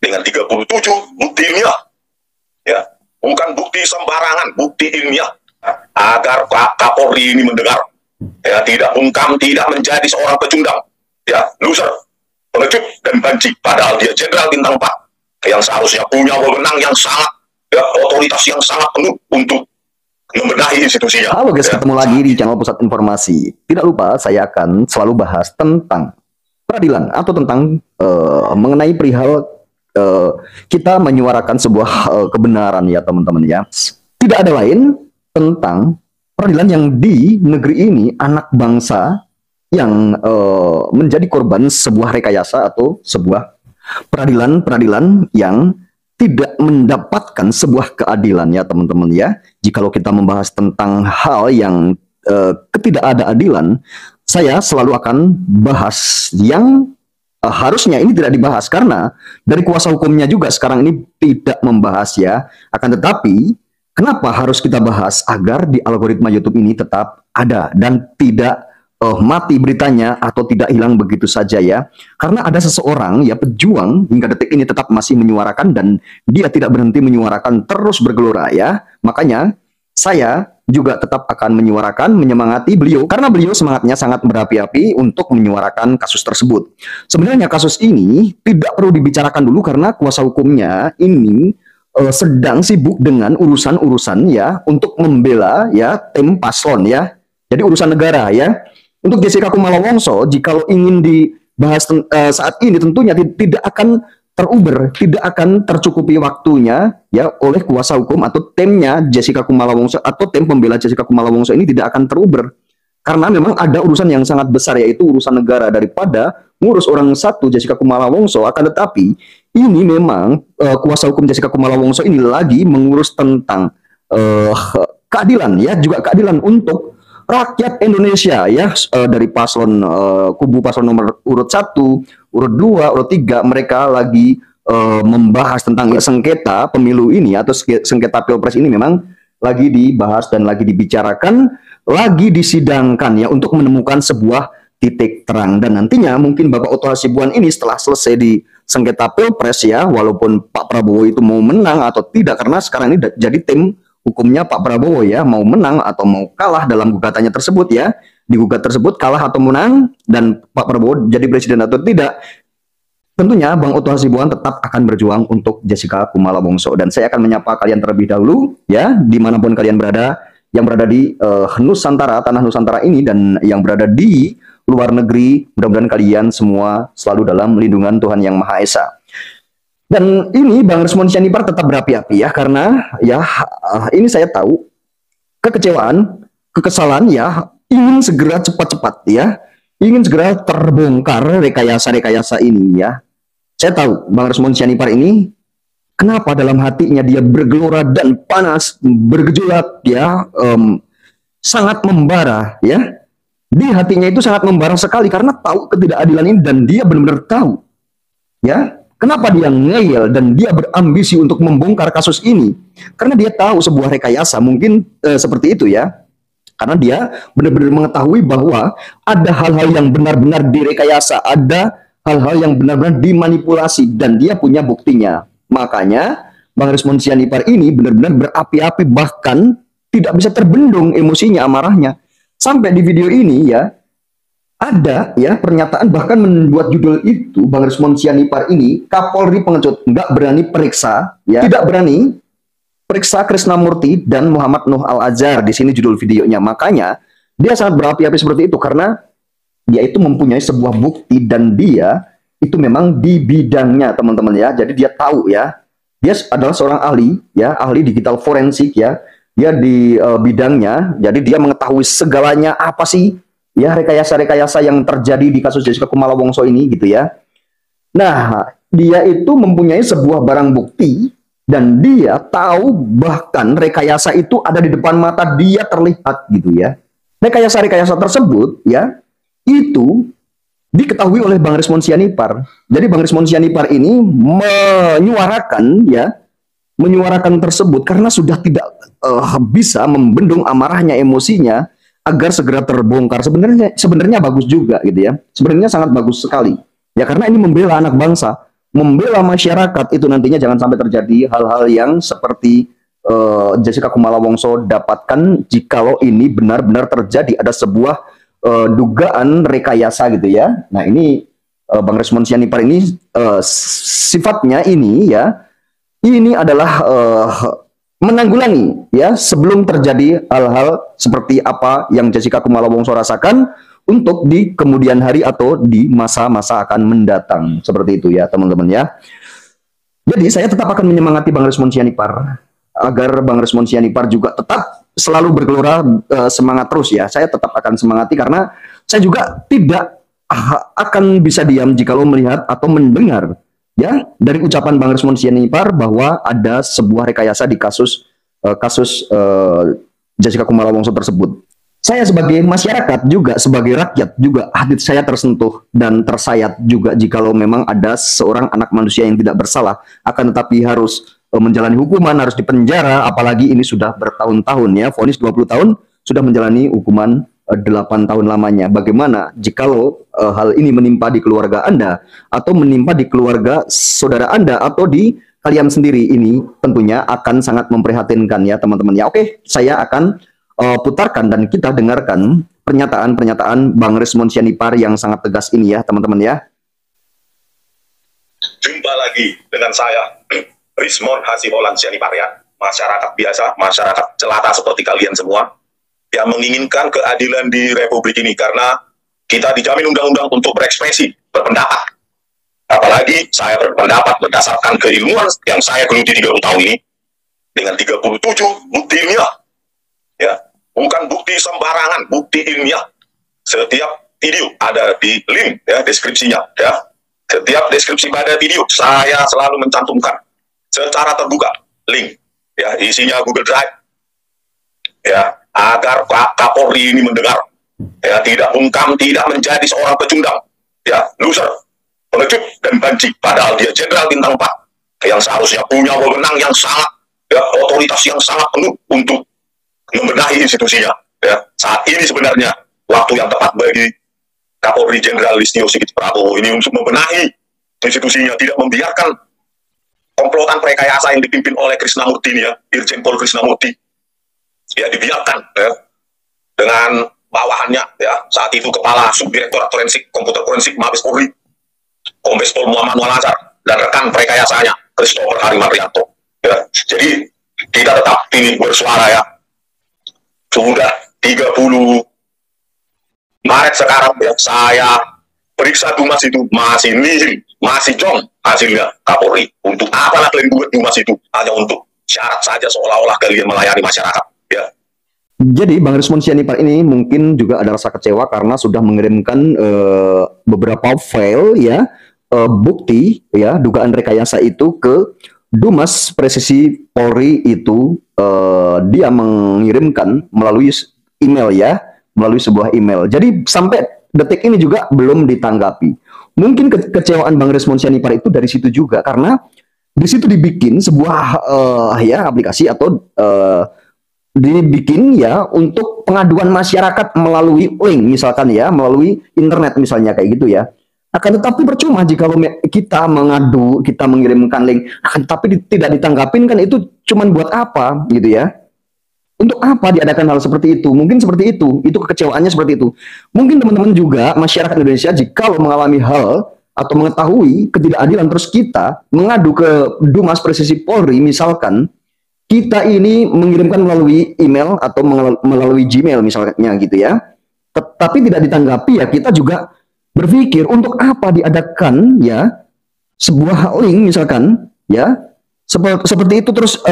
dengan 37 bukti ilmiah, ya, bukan bukti sembarangan, bukti ilmiah, agar Kapolri ini mendengar, ya, tidak bungkam, tidak menjadi seorang pecundang, ya, loser, pengecut dan banci, padahal dia jenderal bintang 4 yang seharusnya punya wewenang yang sangat, ya, otoritas yang sangat penuh untuk membenahi institusinya. Halo guys, ya. ketemu lagi di channel Pusat Informasi. Tidak lupa saya akan selalu bahas tentang peradilan atau tentang mengenai perihal kita menyuarakan sebuah kebenaran, ya teman-teman, ya. Tidak ada lain tentang peradilan yang di negeri ini anak bangsa yang menjadi korban sebuah rekayasa atau sebuah peradilan yang tidak mendapatkan sebuah keadilan, ya teman-teman, ya. Jikalau kita membahas tentang hal yang ketidakadilan, saya selalu akan bahas yang harusnya ini tidak dibahas karena dari kuasa hukumnya juga sekarang ini tidak membahas, ya. Akan tetapi kenapa harus kita bahas agar di algoritma YouTube ini tetap ada dan tidak mati beritanya atau tidak hilang begitu saja, ya. Karena ada seseorang, ya, pejuang hingga detik ini tetap masih menyuarakan dan dia tidak berhenti menyuarakan, terus bergelora, ya. Makanya saya juga tetap akan menyuarakan, menyemangati beliau karena beliau semangatnya sangat berapi-api untuk menyuarakan kasus tersebut. Sebenarnya kasus ini tidak perlu dibicarakan dulu karena kuasa hukumnya ini sedang sibuk dengan urusan-urusan, ya, untuk membela, ya, tim paslon, ya. Jadi urusan negara, ya. Untuk Jessica Kumala Wongso, jikalau ingin dibahas saat ini tentunya tidak akan teruber, tidak akan tercukupi waktunya, ya, oleh kuasa hukum atau timnya Jessica Kumala Wongso atau tim pembela Jessica Kumala Wongso ini tidak akan teruber. Karena memang ada urusan yang sangat besar, yaitu urusan negara daripada ngurus orang satu Jessica Kumala Wongso. Akan tetapi ini memang kuasa hukum Jessica Kumala Wongso ini lagi mengurus tentang keadilan, ya, juga keadilan untuk rakyat Indonesia, ya, dari paslon kubu paslon nomor urut 1, urut 2, urut 3, mereka lagi membahas tentang sengketa pemilu ini atau sengketa Pilpres ini memang lagi dibahas dan lagi dibicarakan, lagi disidangkan, ya, untuk menemukan sebuah titik terang. Dan nantinya mungkin Bapak Oto Hasibuan ini setelah selesai di sengketa Pilpres, ya, walaupun Pak Prabowo itu mau menang atau tidak, karena sekarang ini jadi tim hukumnya Pak Prabowo, ya, mau menang atau mau kalah dalam gugatannya tersebut, ya. Digugat tersebut kalah atau menang dan Pak Prabowo jadi presiden atau tidak, tentunya Bang Oto Hasibuan tetap akan berjuang untuk Jessica Kumala Wongso. Dan saya akan menyapa kalian terlebih dahulu, ya, dimanapun kalian berada, yang berada di Nusantara, tanah Nusantara ini, dan yang berada di luar negeri. Mudah-mudahan kalian semua selalu dalam lindungan Tuhan Yang Maha Esa. Dan ini Bang Resmond Sianipar tetap berapi-api, ya, karena, ya, ini saya tahu kekecewaan, kekesalan, ya, ingin segera cepat-cepat, ya, ingin segera terbongkar rekayasa-rekayasa ini, ya. Saya tahu Bang Resmond Sianipar ini kenapa dalam hatinya dia bergelora dan panas, bergejolak, ya, sangat membara, ya. Di hatinya itu sangat membara sekali karena tahu ketidakadilan ini dan dia benar-benar tahu, ya. Kenapa dia ngeyel dan dia berambisi untuk membongkar kasus ini? Karena dia tahu sebuah rekayasa, mungkin seperti itu, ya. Karena dia benar-benar mengetahui bahwa ada hal-hal yang benar-benar direkayasa, ada hal-hal yang benar-benar dimanipulasi, dan dia punya buktinya. Makanya Bang Resmond Sianipar ini benar-benar berapi-api, bahkan tidak bisa terbendung emosinya, amarahnya. Sampai di video ini, ya, ada, ya, pernyataan bahkan membuat judul itu Bang Resmond Sianipar ini Kapolri pengecut, nggak berani periksa, ya, tidak berani periksa Krisnamurti dan Muhammad Nuh Al-Azhar. Di sini judul videonya. Makanya dia sangat berapi-api seperti itu karena dia itu mempunyai sebuah bukti dan dia itu memang di bidangnya, teman-teman, ya. Jadi dia tahu, ya, dia adalah seorang ahli, ya, ahli digital forensik, ya. Dia di bidangnya, jadi dia mengetahui segalanya apa sih, ya, rekayasa-rekayasa yang terjadi di kasus Jessica Kumala Wongso ini, gitu, ya. Nah, dia itu mempunyai sebuah barang bukti dan dia tahu bahkan rekayasa itu ada di depan mata dia terlihat, gitu, ya. Rekayasa-rekayasa tersebut, ya, itu diketahui oleh Bang Resmond Sianipar. Jadi Bang Resmond Sianipar ini menyuarakan, ya, menyuarakan tersebut karena sudah tidak bisa membendung amarahnya, emosinya, agar segera terbongkar. Sebenarnya bagus juga, gitu, ya. Sebenarnya sangat bagus sekali, ya, karena ini membela anak bangsa. membela masyarakat itu nantinya jangan sampai terjadi hal-hal yang seperti Jessica Kumala Wongso dapatkan jikalau ini benar-benar terjadi ada sebuah dugaan rekayasa gitu ya. Nah ini Bang Resmond Sianipar ini sifatnya ini ya, ini adalah menanggulangi ya sebelum terjadi hal-hal seperti apa yang Jessica Kumala Wongso rasakan untuk di kemudian hari atau di masa-masa akan mendatang. Seperti itu ya teman-teman ya. Jadi saya tetap akan menyemangati Bang Resmond Sianipar agar Bang Resmond Sianipar juga tetap selalu bergelora semangat terus ya. Saya tetap akan semangati karena saya juga tidak akan bisa diam jika lo melihat atau mendengar ya dari ucapan Bang Resmond Sianipar bahwa ada sebuah rekayasa di kasus Jessica Kumala Wongso tersebut. Saya sebagai masyarakat juga sebagai rakyat juga hati saya tersentuh dan tersayat juga jikalau memang ada seorang anak manusia yang tidak bersalah akan tetapi harus menjalani hukuman, harus dipenjara, apalagi ini sudah bertahun-tahun ya, vonis 20 tahun sudah menjalani hukuman 8 tahun lamanya. Bagaimana jikalau hal ini menimpa di keluarga Anda atau menimpa di keluarga saudara Anda atau di kalian sendiri, ini tentunya akan sangat memprihatinkan ya teman-teman ya. Oke, saya akan putarkan dan kita dengarkan pernyataan-pernyataan Bang Resmond Sianipar yang sangat tegas ini ya teman-teman ya. Jumpa lagi dengan saya Resmond Hasiholan Sianipar ya, masyarakat biasa, masyarakat celata seperti kalian semua yang menginginkan keadilan di Republik ini karena kita dijamin undang-undang untuk berekspresi, berpendapat. Apalagi saya berpendapat berdasarkan keilmuan yang saya geluti 30 tahun ini dengan 37 bukti ilmiah. Ya, bukan bukti sembarangan, bukti ilmiah. Setiap video ada di link ya, deskripsinya ya. Setiap deskripsi pada video saya selalu mencantumkan secara terbuka link ya, isinya Google Drive ya, agar Kapolri ini mendengar ya, tidak bungkam, tidak menjadi seorang pecundang ya, loser, pengecut dan banci, padahal dia jenderal bintang 4 yang seharusnya punya wewenang yang sangat ya, otoritas yang sangat penuh untuk membenahi institusinya ya. Saat ini sebenarnya waktu yang tepat bagi Kapolri Jenderal Listio Sigit Prabowo ini untuk membenahi institusinya, tidak membiarkan komplotan rekayasa yang dipimpin oleh Krisnamurti ya, Irjen Pol Krisnamurti ya, dibiarkan ya, dengan bawahannya ya, saat itu Kepala Subdirektor Forensik Komputer Forensik Mabes Polri Kombes Pol Muhammad Nual Azhar dan rekan rekayasanya Christopher Harimaryanto ya. Jadi kita tetap ini bersuara ya. Sudah 30 Maret sekarang ya, saya periksa Dumas itu masih nihil, masih jong hasilnya Kapolri. Untuk apalah kalian buat Dumas itu? Hanya untuk syarat saja, seolah-olah kalian melayani masyarakat ya. Jadi Bang Resmond Sianipar ini mungkin juga ada rasa kecewa karena sudah mengirimkan beberapa file ya, bukti ya dugaan rekayasa itu ke Dumas Presisi Polri itu. Dia mengirimkan melalui email ya, melalui sebuah email. Jadi sampai detik ini juga belum ditanggapi. Mungkin kekecewaan Bang Resmond Sianipar itu dari situ juga karena di situ dibikin sebuah ya aplikasi atau dibikin ya untuk pengaduan masyarakat melalui link misalkan ya, melalui internet misalnya kayak gitu ya. Akan tetapi percuma jika kita mengadu, kita mengirimkan link, akan tetapi tidak ditanggapin, kan itu cuman buat apa gitu ya? Untuk apa diadakan hal seperti itu? Mungkin seperti itu kekecewaannya seperti itu. Mungkin teman-teman juga masyarakat Indonesia jika mengalami hal atau mengetahui ketidakadilan terus kita mengadu ke Dumas Presisi Polri misalkan, kita ini mengirimkan melalui email atau melalui Gmail misalnya gitu ya. Tetapi tidak ditanggapi ya, kita juga berpikir untuk apa diadakan ya sebuah link misalkan ya seperti itu terus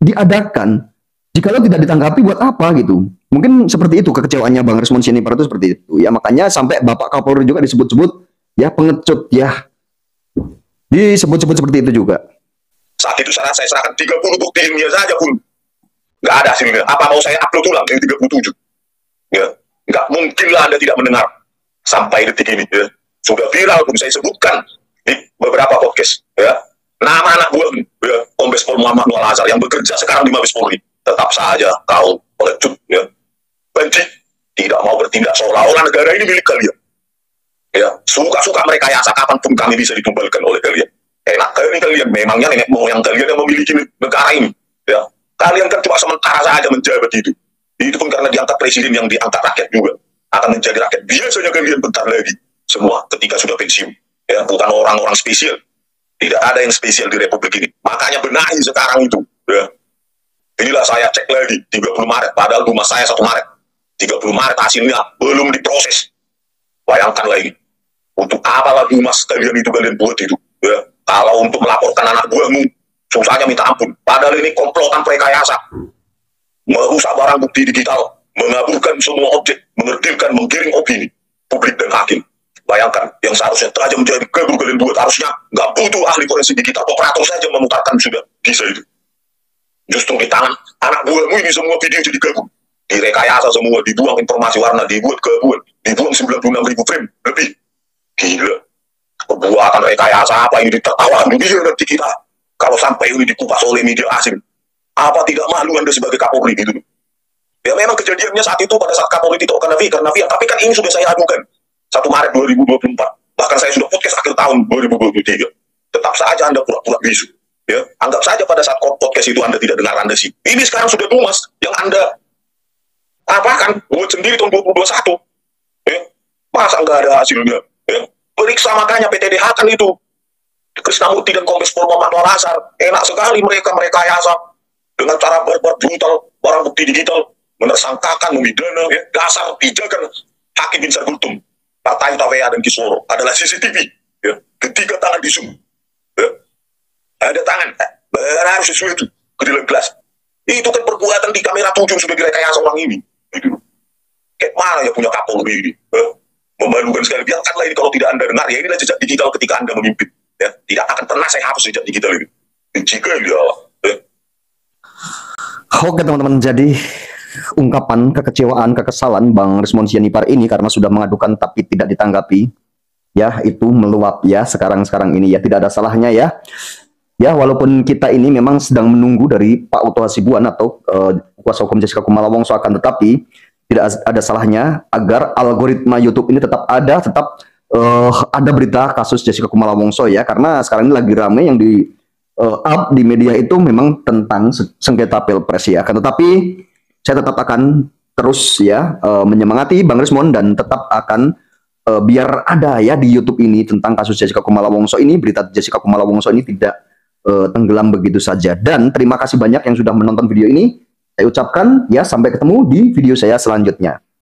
diadakan jika lo tidak ditanggapi buat apa gitu. Mungkin seperti itu kekecewaannya Bang Resmond Sianipar itu seperti itu ya, makanya sampai Bapak Kapolri juga disebut-sebut ya pengecut ya, disebut-sebut seperti itu juga. Saat itu saya serahkan 30 bukti ilmiah saja pun nggak ada hasilnya. Apa mau saya upload ulang yang 37 ya, nggak mungkin lah Anda tidak mendengar. Sampai detik ini ya, sudah viral pun saya sebutkan di beberapa podcast ya, nama anak buah ya, Kombes Pol Muhammad Nual Azhar yang bekerja sekarang di Mabes Polri. Tetap saja kau pengecut ya, benci, tidak mau bertindak seolah-olah negara ini milik kalian ya. Suka-suka merekayasa, kapanpun kami bisa ditumbalkan oleh kalian Enak kalian, memangnya nenek moyang kalian yang memiliki negara ini. Ya, kalian kan cuma sementara saja menjabat itu. Itu pun karena diangkat presiden yang diangkat rakyat juga. Akan menjadi rakyat. Biasanya kalian bentar lagi semua ketika sudah pensiun. Ya, bukan orang-orang spesial. Tidak ada yang spesial di Republik ini. Makanya benahi sekarang itu. Ya. Inilah saya cek lagi 30 Maret. Padahal rumah saya 1 Maret. 30 Maret hasilnya belum diproses. Bayangkan lagi. Untuk apa lagi mas kalian itu kalian buat itu? Ya. Kalau untuk melaporkan anak buahmu, susahnya minta ampun. Padahal ini komplotan rekayasa. Merusak barang bukti digital. Mengaburkan semua objek. Mengerdilkan, menggiring opini. Publik dan hakim. Bayangkan, yang seharusnya saja menjadi keburu kalian buat, harusnya nggak butuh ahli forensik digital, operator saja memutarkan sudah bisa itu. Justru di tangan anak buahmu ini semua video jadi gabung, direkayasa semua, dibuang informasi warna, dibuat kebuan, dibuang 96.000 frame lebih. Gila, perbuatan rekayasa apa ini ditertawakan dunia nanti kita kalau sampai ini dikupas oleh media asing. Apa tidak malu Anda sebagai Kapolri gitu? Ya memang kejadiannya saat itu pada saat Kapolri Tito Karnavian, tapi kan ini sudah saya adukan 1 Maret 2024. Bahkan saya sudah podcast akhir tahun 2023. Tetap saja Anda pura-pura bisu. Ya, anggap saja pada saat podcast itu Anda tidak dengar Anda sih. Ini sekarang sudah lumas yang Anda apakan buat sendiri tahun 2021. Ya, masa nggak ada hasilnya? Ya, periksa makanya PTDH kan itu. Krisnamurti dan Kombes Pol Muhammad Lasar. Enak sekali mereka yasa dengan cara barbar brutal barang bukti digital, menersangkakan, memidana, ya, dasar pijakan Hakim Binsar Gultum. Partai Tawea dan Kisworo adalah CCTV, ya. Ketiga tangan di zoom, ya. Ada tangan, harus sesuai itu ke dalam gelas. Itu kan perbuatan di kamera 7 sudah direkayasa orang ini. Gitu. Kayak mana ya punya Kapolri ini? Memalukan sekali. Biarkanlah ini kalau tidak Anda dengar, ya inilah jejak digital ketika Anda memimpin. Ya. Tidak akan pernah saya hapus jejak digital ini. Jika ini ya. Oke teman-teman, jadi ungkapan kekecewaan, kekesalan Bang Rismond Sianipar ini karena sudah mengadukan tapi tidak ditanggapi, ya itu meluap ya sekarang ini ya, tidak ada salahnya ya. Ya walaupun kita ini memang sedang menunggu dari Pak Uto Hasibuan atau kuasa hukum Jessica Kumala Wongso, akan tetapi tidak ada salahnya agar algoritma YouTube ini tetap ada berita kasus Jessica Kumala Wongso ya, karena sekarang ini lagi rame yang di up di media itu memang tentang sengketa Pilpres ya. Akan tetapi saya tetap akan terus ya menyemangati Bang Rismond dan tetap akan biar ada ya di YouTube ini tentang kasus Jessica Kumala Wongso ini, berita Jessica Kumala Wongso ini tidak tenggelam begitu saja. Dan terima kasih banyak yang sudah menonton video ini. Saya ucapkan ya sampai ketemu di video saya selanjutnya.